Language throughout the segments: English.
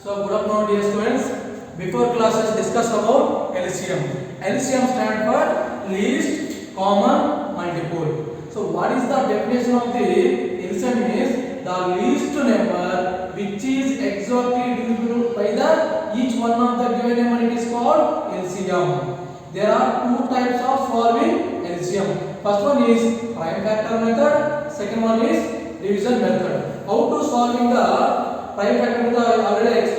So good afternoon dear students. Before classes discuss about LCM. LCM stand for least common multiple. So what is the definition of the LCM is the least number which is exactly divisible by the each one of the given number, it is called LCM. There are two types of solving LCM. First one is prime factor method, second one is division method. How to solving the prime factor method I already explained.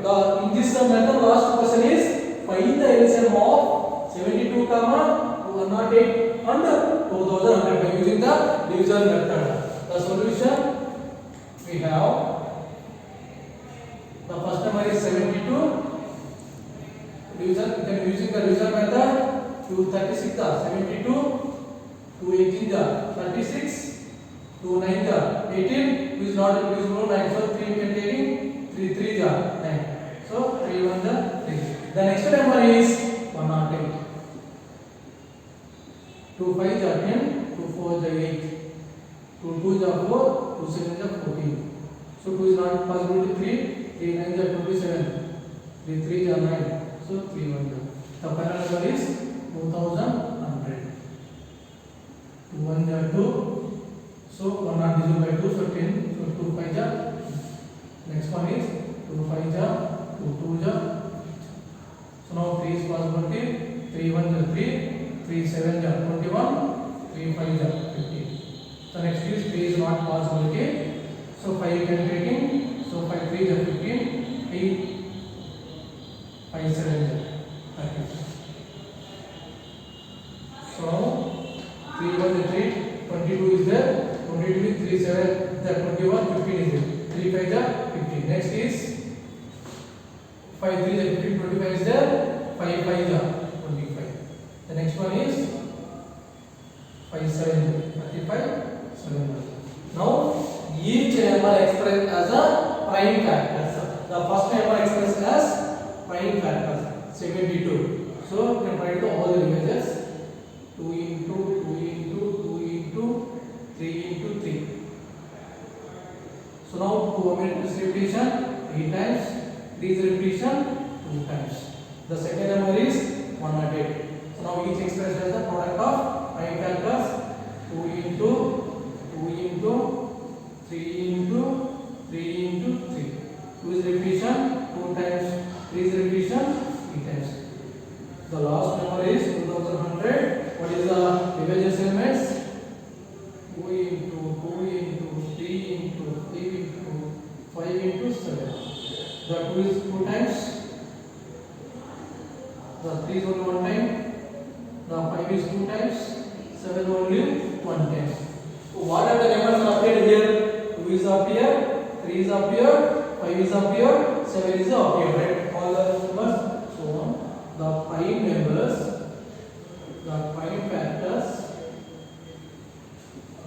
In this method last question is find the LCM of 72, 108 and 2000 by using the division method. The solution we have the first number is 72. Division, then using the division method 236 72, 218 36, 29 18, which is not divisible 9, so 3 can taking 3 3 9, so 3 1 3. The next number is 108. 2 5 10, 2 4 8, 2 2 4, 2 7 14. So 2 is not possible to 3, 3 9 27, 3 3 9. So 300. The final number is 2100. 2 1 2. So 1 not divided by 2, so 10. So 2 5 ja. Next one is 2 5 ja, 2 2 ja. So now 3 is possibility. 3 1 ja 3, 3 7 ja 21, 3 5 ja 50. So next is 3 is not possibility. So 5 can taking. So 5 3 ja 15, 8. 5 7 30. So 3 1 is 3, 22 is there, 22 is 3 7, that 21, 15 is there, 3 5 is 15. Next is 5 3 is 15, 25 is there, 5 5 is 25. The next one is 5 7 35 7. Now each number expressed as a prime factor. The first number expressed as prime factors 72. So you can write all the images 2 into 2 into 2 into 3 into 3. So now 2 minutes repetition 3 times, 3 is repetition 2 times. The second number is 108. So now each expressed as the product of prime factors 2 into 2 into 3 into 3 into 3. 2 is repetition 2 times, 3 is repetition 3 times. The last number is 2100. What is the division elements? 2 into 2 into 3 into 3 into 5 into 7. The 2 is 2 times. The 3 is only 1 time. The 5 is 2 times. 7 only 1 times. So what are the numbers are appeared here? 2 is up here, 3 is up here, 5 is up here, 7 is up here, right? All the numbers. So the prime numbers, the prime factors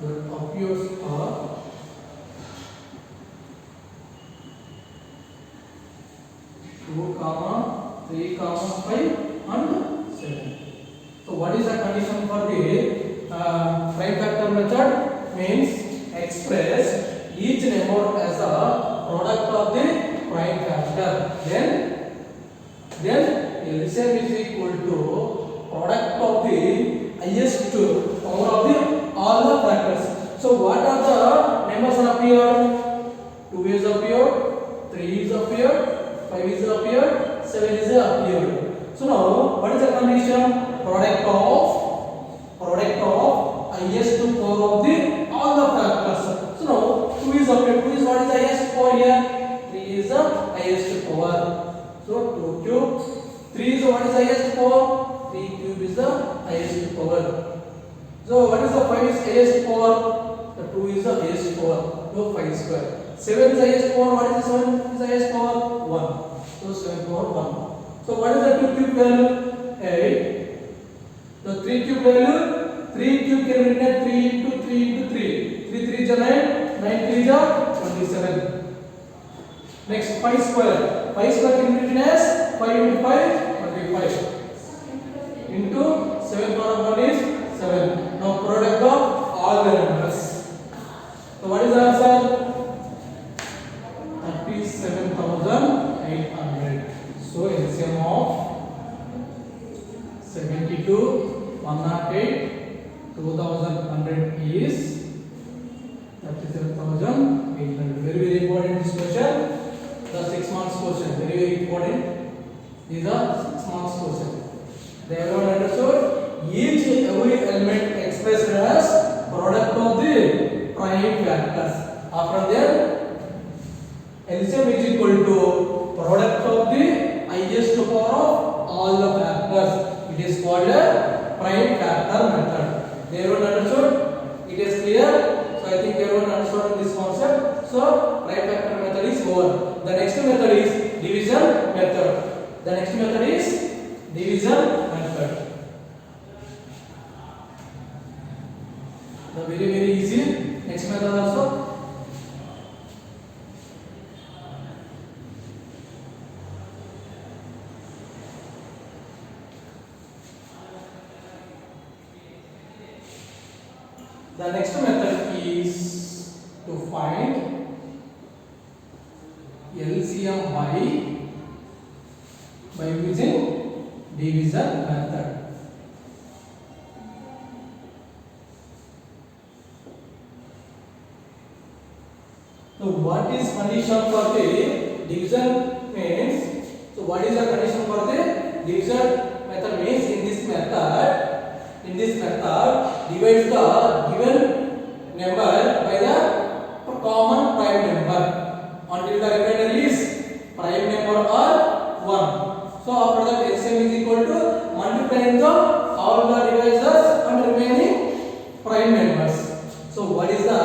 that appears are 2, 3, 5 and 7. So what is the condition for the prime factor method? Means express each number as a product of the prime factor. Then LCM is equal to product of the highest power of the all the factors. So what are the numbers appeared? 2 is appeared, 3 is appeared, 5 is appeared, 7 is appeared. So now what is the condition? Product of highest power of the all the factors. So now 2 is appeared. 2 is what is the highest power here? 3 is the highest power. So 2 cube. 3 is what is the highest power? 3 cube is the highest power. So what is the 5 is highest power? The 2 is the highest power. So 5 square. 7 is the highest power. What is the 7 is the highest power? 1. So 7 power 1. So what is the 2 cube value? 8. The 3 cube value? 3 cube can be written 3 into 3 into 3. 3 3 is 9. 9 3 is 27. Next 5 square. 5 square can be written as 5 into 5, 25. Into 7 power 1 is 7. Now product of all the numbers. So what is the answer? 37. 37,800. So LCM of 72, 108, 2,100 is 37,800. Very very important this question. The 6 marks question. Very very important. These are 6 marks question. They everyone understood. Each every element expressed as product of the prime factors. After that, LCM is equal to product of the highest power of all the factors. It is called a prime factor method. They everyone understood. It is clear. So I think everyone understood this concept. So prime factor method is over. The next method is division method. The next method is division method. The very very easy. Next method also. The next method is to find LCM by using division method. So what is condition for the division means? So what is the condition for the division method means? In this method divides the given number by the common prime number until the remainder is prime number or 1. So after that LCM is equal to multiplying the all the divisors and remaining prime numbers. So what is the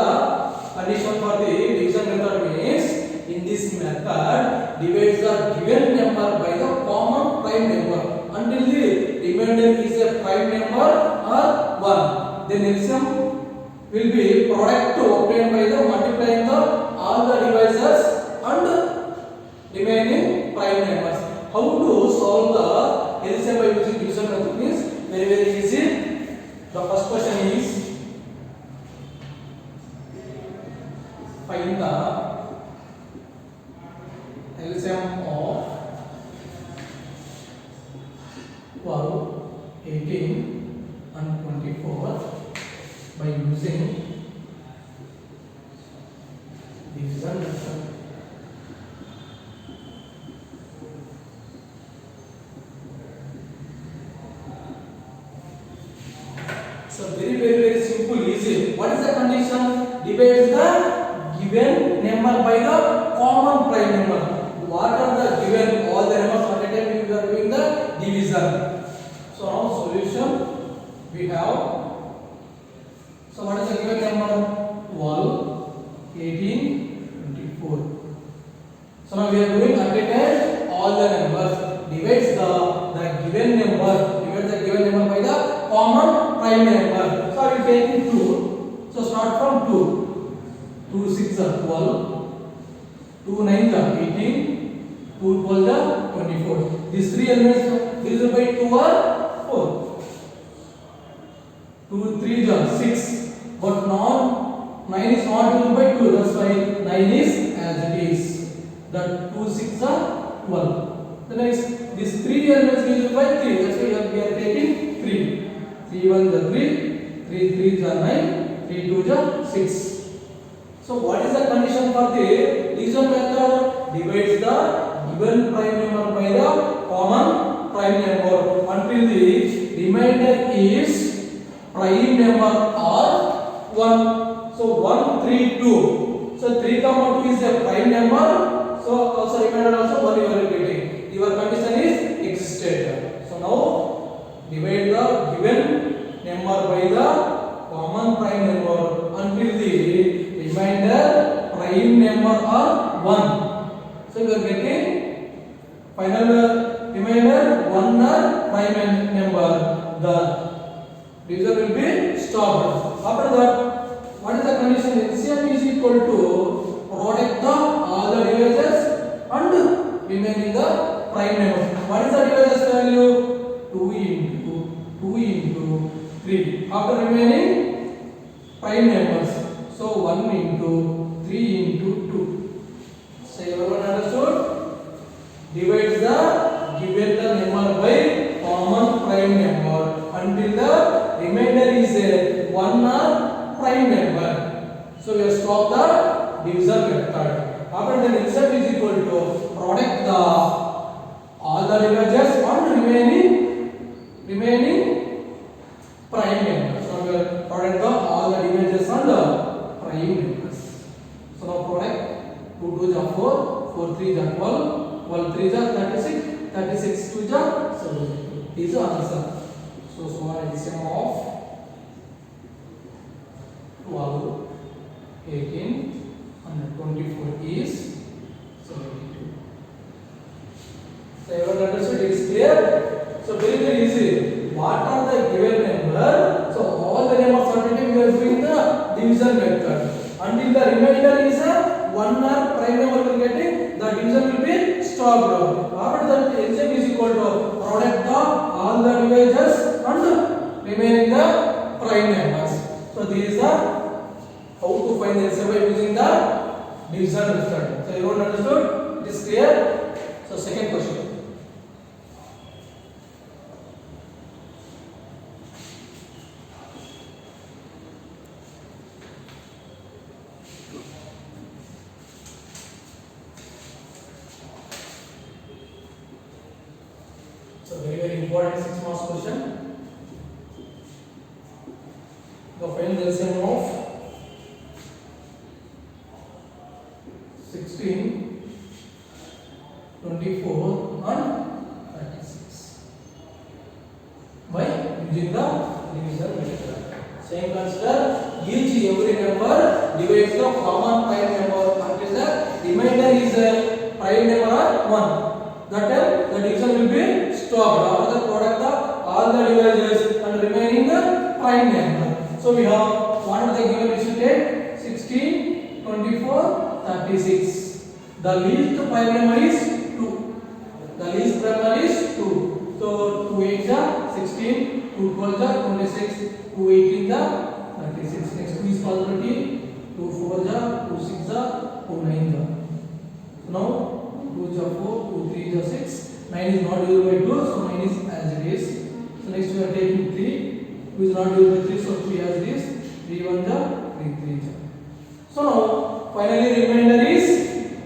condition for the division method means? In this method divides the given number by the common prime number until the remainder is a prime number or 1. Then LCM will be product obtained by the multiplying the all the divisors and remaining prime numbers. How to solve the LCM by using division method means very very easy. The first question is find the LCM of 12, 18 and 24 by using division method. So very very very simple easy. What is the condition? Divides the given number by the common prime number. What are the given all the numbers at a time we are doing the division. So now solution we have. So what is the given number? 12, 18, 24. So now we are doing at a time all the numbers. Divides the given number. Divide the given number by the common prime number. So I will take 2. So start from 2. 2 6 are 12, 2 9 are 18, 2 12 are 24. These three elements divisible by 2 are 4. 2 3 are 6. But not 9 is not divisible by 2. That's why 9 is as it is. That 2 6 are 12. The next these three elements divisible by 3. That's why we are taking 3. 3 1 are 3. 3 3 are 9. 3 2 are 6. So what is the condition for the division method? Divides the given prime number by the common prime number until the remainder is prime number or 1. So 1 3 2. So 3 comma 2 is a prime number. So also remainder also 1 you are getting. Your condition is existed. So now divide the given number by the common prime number until the remainder prime number are 1. So you are getting final remainder 1 are prime number. The division will be stopped. After that, what is the condition? LCM is equal to product the all the divisors and remaining the prime number. What is the divisors value? 2 into 3. After remaining prime numbers. So 1 into 3 into 2. So everyone understood? number by common prime number until the remainder is a 1 or prime number. So we have stopped the division method. After the LCM is equal to product the all the divisors and remaining prime numbers. So we have product the all the divisors and the prime numbers. So now product 2 2 is 4, 4 3 is 12, 12 3 is 36, 36 2 is 72. Is the answer. So small LCM of 12, 18 and 24 is 72. So everyone understood? It is clear? So very easy. What are the given number? So all the numbers are taken. We are doing the division method. Until the remainder is a 1 or prime number will getting, the division will be stopped. After that, LCM is equal to product of all the divisors and remaining the prime numbers. So this is the how to find the LCM by using the division method. So everyone understood? It is clear? So second question. So very important 6 marks question. The find the LCM of 16, 24 and 36 by using the division method. Same consider each every number divides the common prime number until the remainder is a prime number of 1. That time the division will be stopped. After the product of all the divisors and remaining the prime number. So we have what are the given resultant? 16, 24, 36. The least prime number is 2. The least prime number is 2. So 2 8 is 16, 2 12 is 26, 2 18 is 36. Next 2 is possibility. 2 4 is 2 6 is 2 9 is. So now 2 is 4, 2 3 is 6. 9 is not divided by 2, so 9 is as it is. So next we are taking 3. 2 is not divided by 3, so 3 as it is. 3 1 is 3 3 is. So now finally remainder is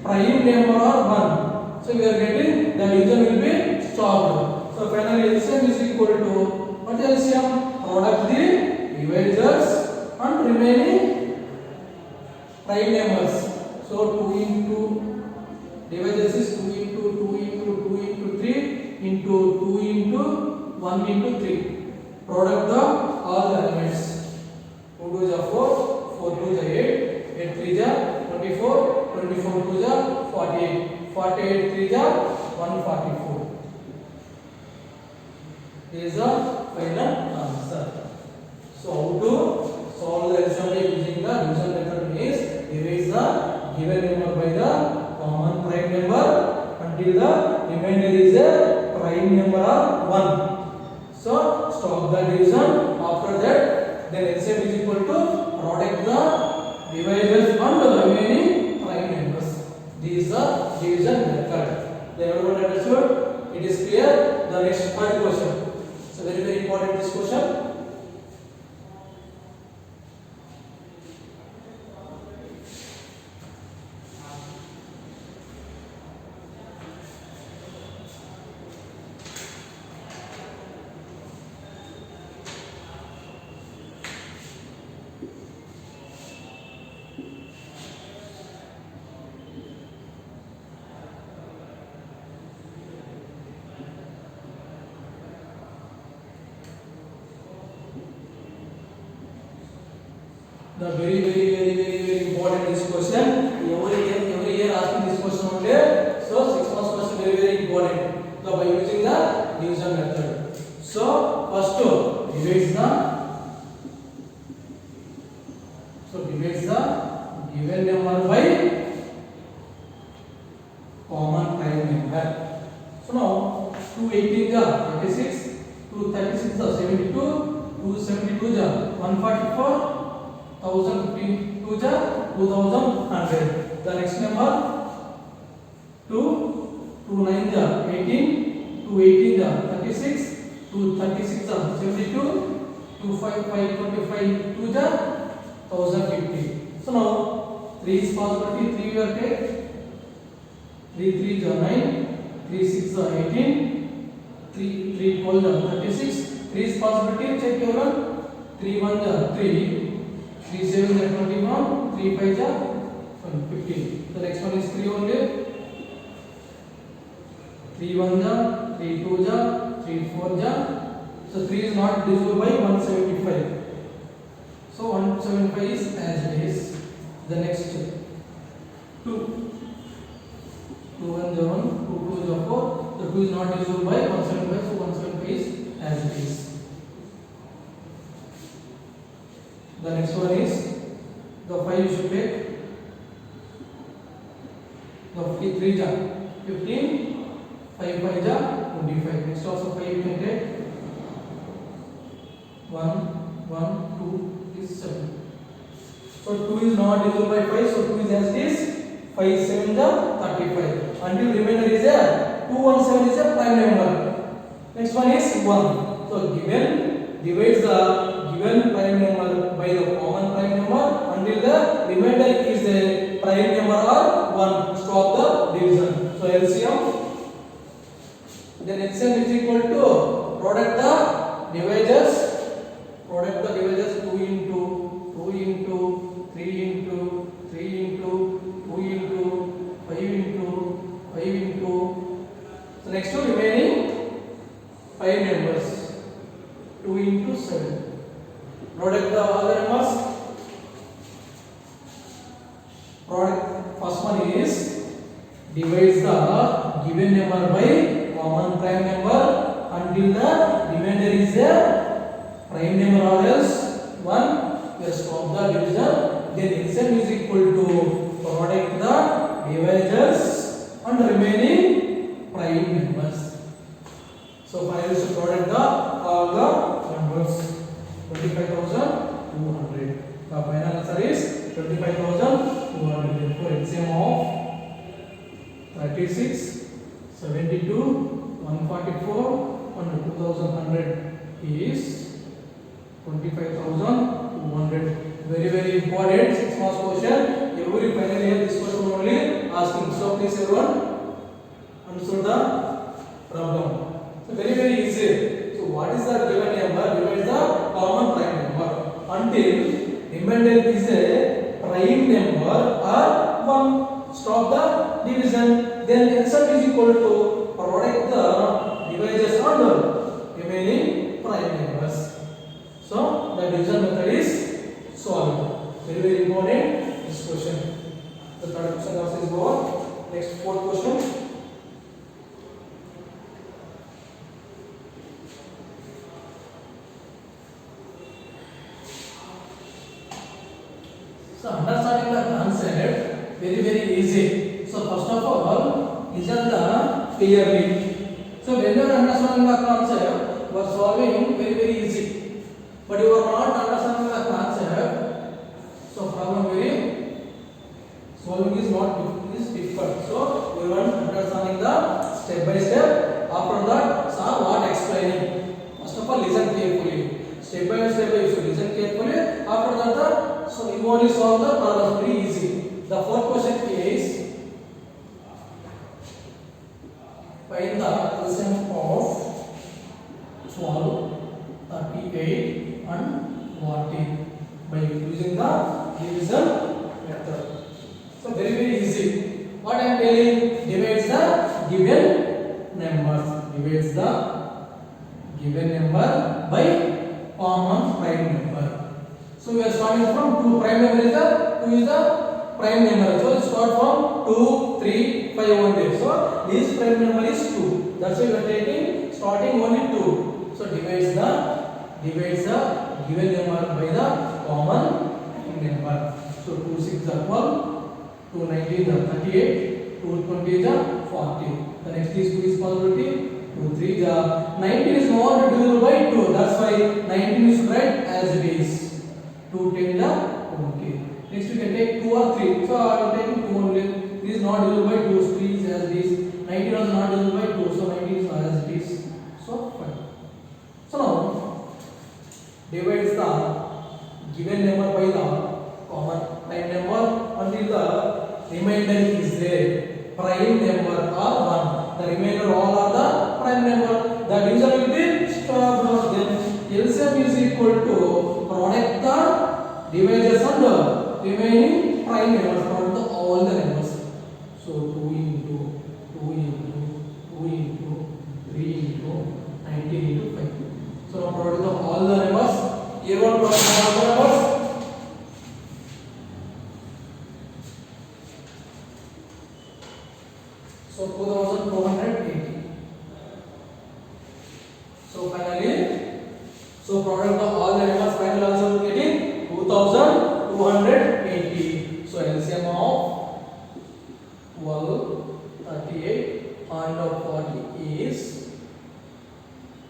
prime number or 1. So we are getting the division will be stopped. So finally LCM is equal to what LCM? Product the divisors and remaining prime numbers. So 2 into divisors is 2 into 2 into 2 into 3 into 2 into 1 into 3. Product the all the elements. 2 2 is 4, 4 2 is 8, 8 3 is 24, 24 2 is 48, 48 3 is 144. This is the final answer. So how to solve the LCM by using the division method means divide the given number by the common prime number until the remainder is a prime number of 1. So stop the division. After that, then LCM is equal to product the divisors and the remaining prime numbers. This is the division method. Then everyone understood? It is clear. The next third question. So very important this question. The very important this question. Every year asking this question only. So 6 months question very important. So by using the division method. So first divides the given number by common prime number. So now 2 18 is 36, 2 36 is 72, 2 72 is 144. 1015 2 is 2100. The next number 2 2 9 is 18, 2 18 36, 2 36 72, 2 5 5 25, 2 1050. So now 3 is possibility, 3 we will take, 3 3 9, 3 6 18, 3 12 36, 3 is possibility, check your one, 3 1 3, 3 7 21, 3 5 15. The next one is 3 only, 3 1 3 2 3 4 so 3 is not divisible by 175. So 175 is as it is. The next 2 1 1, 2 2 4. The 2 is not divisible by 175, so 175 is as it is. The next one is the 5 you should take. The 3 15, 5 5 25. Next also 5 you can take. 1 1 2 is 7. So 2 is not divisible by 5, so 2 is as it is. 5 7 35. Until remainder is a 217 is a prime number. Next one is 1. So given divides the given prime number by the common prime number until the remainder is a prime number or 1. Stop the division. So LCM, then LCM is equal to product the divisors. Product the divisors 2 into 2 into 3 into 3 into 2 into 5 into 5 into. So next to remaining 5 numbers 2 into 7. Product the all the numbers. Product first one is divides the given number by common prime number until the remainder is a prime number or else 1. We stop the division. Then LCM is equal to product the divisors and remaining prime numbers. So finally we should product the all the numbers. 25,200. The final answer is 25,200. Therefore LCM of 36, 72, 144 and 2100 is 25,200. Very very important 6 marks question. Every final year this question only asking. So please everyone understood the problem. So very very easy. So what is the given number divides the common prime number until remainder is a prime number or 1. Stop the division. Then LCM is equal to product the divisors and remaining prime numbers. So the division method is solved. Very very important this question. The third question also is over. Next fourth question. So understanding the concept very very easy. So first of all, listen the clearly. So when you are understanding the concept, you are solving very very easy. But you are not understanding the concept, so problem very solving is not is difficult. So you are understanding the step by step. After that, sir what explaining. First of all, listen carefully. Step by step you should listen carefully. After that, so you only solve the problem very easy. The fourth question is find the LCM of 12, 38 and 40 by using the division method. So very very easy. What I am telling, divides the given numbers. Divides the given number by common prime number. So we are starting from 2. Prime number is the 2 is the prime number. So start from 2, 3, 5 only. So this prime number is 2. That's why we are taking starting only 2. So divides the given number by the common number. So 2 6 are 12, 2 19 are 38, 2 20 are 40. The next is 2 is possibility. 2 3 are 19 is not divisible by 2. That's why 19 is write as it is. 2 10 are 20. Next you can take 2 or 3. So I am taking 2 only. This is not divisible by 2. 3 is as it is. 19 is not divisible by 2. So 19 is as it is. the given number by the common prime number until the remainder is there. Prime number or 1. The remainder all are the prime number. The division will be stopped. Then LCM is equal to product the divisors and the remaining prime numbers, product the all the numbers. So 2 into 2 into 2 into 3 into 19 into 5. So now product the all the numbers. Here one product all the numbers. So 2480. So finally, so product of all the numbers final answer will get in 2280. So LCM of 12, 38 and 40 is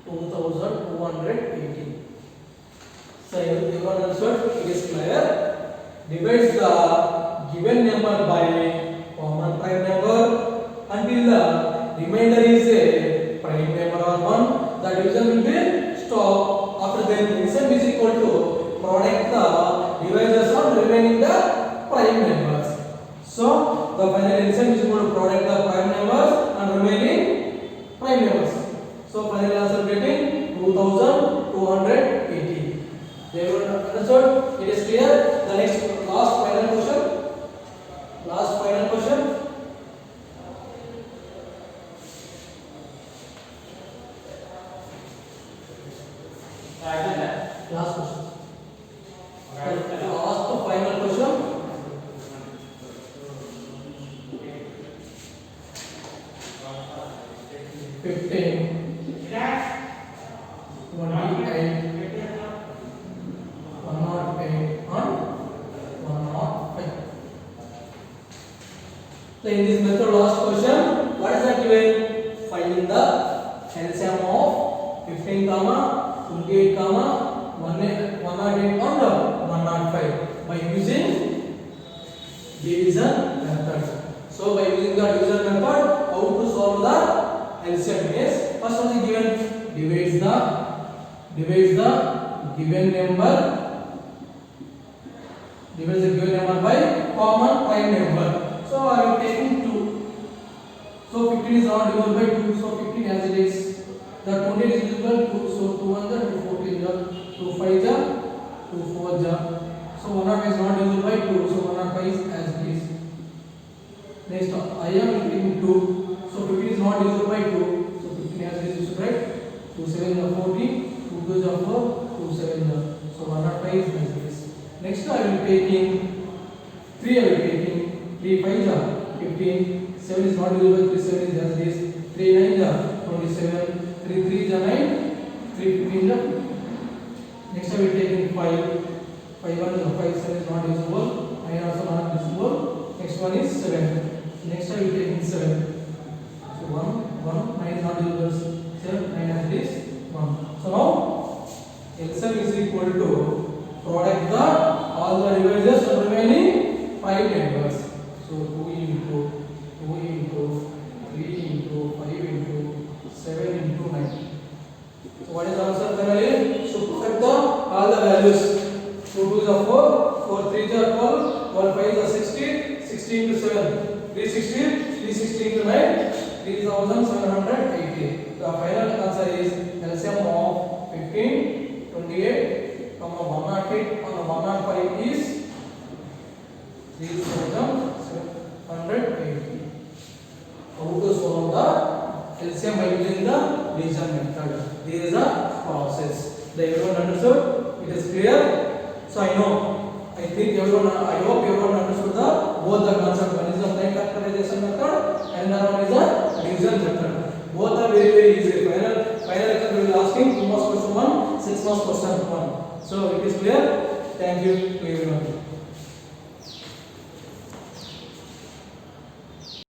2280. So everyone understood? It is clear. Divides the given number by common prime number until the remainder is a prime number or 1. The division will be stop. After then LCM is equal to product the divisors of remaining the prime numbers. So the final LCM is equal to product the prime numbers and remaining prime numbers. So final answer getting 2280. Everyone understood? It is clear. The next last final question. Last final question. Last question. Last final question. 15, 28, 108 and 105. So in this method, last question, what is that given? Find the LCM of 15, 28, 108 and 105 by using division method. So by using the division method, how to solve the LCM is first one is given divides the given number by common prime number. So I am taking 2. So 15 is not divided by 2. So 15 as it is. The 20 is equal to 2. So 2 1 2 14 2 5 2 4 So 105 is not divisible by 2. So 105 is as it is. Next I am taking 2. So 15 is not divisible by 2. So 15 as it is, right? 2 7 are 14, 2 2 are 4, 2 7 are. So 105 is as it is. Next I will taking 3. I will taking 3 5 are 15. 7 is not divisible by 3. 7 is as it is. 3 9 are 27. 3 3 are 9. 3 15 are. Next I will taking 5. 5 1 is 5. 7 is not divisible. 9 also not divisible. Next one is 7. Next I will taking 7. So 1 9 is not divisible. 7 9 as it is 1. So now LCM is equal to product the all the divisors of remaining 5 numbers. So 2 into 3 into 5 into 7 into 9. So what is the answer finally? So put the all the values. 2 2s are 4, 4 3s are 12, 1 5s are 16, 16 into 7, 316, 316 into 9, 3780. The final answer is LCM of 15, 28, 108 and 105 is 3780. How to solve the LCM by using the division method? This is the process. Everyone understood? It is clear? So I think everyone, I hope everyone understood both the concept. One is the prime factorization method and another one is the division method. Both are very easy. Final exam will be asking 2 marks question 1, 6 marks question 1. So it is clear. Thank you to everyone.